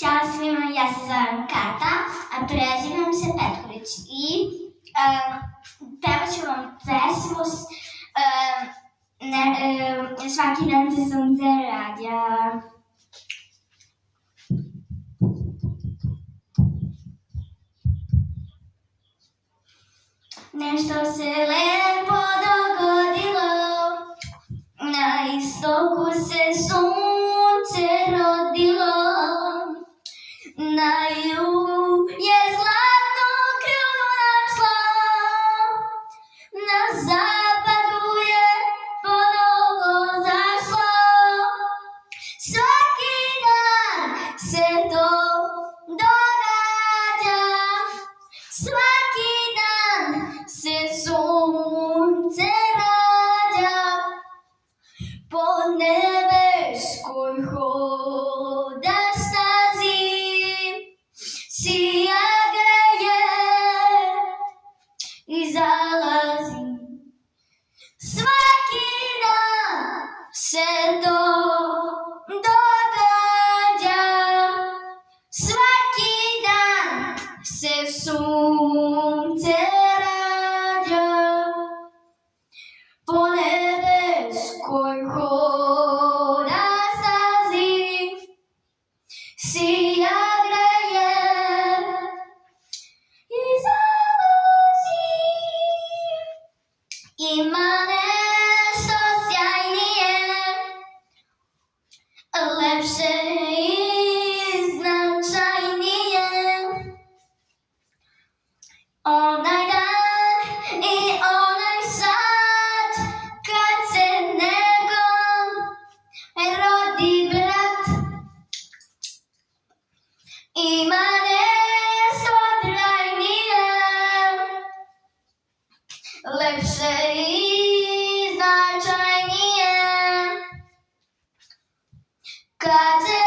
Ćao svima, ja se zovem Kata, a prezivam se Petković i pevat ću vam pesmu Svaki dan se sunce rađa. Nešto se lepo dogodilo, na istoku se sunce rodilo, na jugu je zlatno krilo našlo, na zapadu je ponovo zašlo. Svaki dan se to događa, svaki dan se sunce rađa, po nebeskoj hoda stazi, sija greje i zalazi. Svaki dan se to događa, svaki dan se sunce rađa, po nebeskoj hoda stazi, sija greje i zalazi. Ima nešto sjajnije, lepše i značajnije, onaj dan i onaj sat kad se nekom rodi brat. Ima nešto trajnije, lepše i značajnije, kad se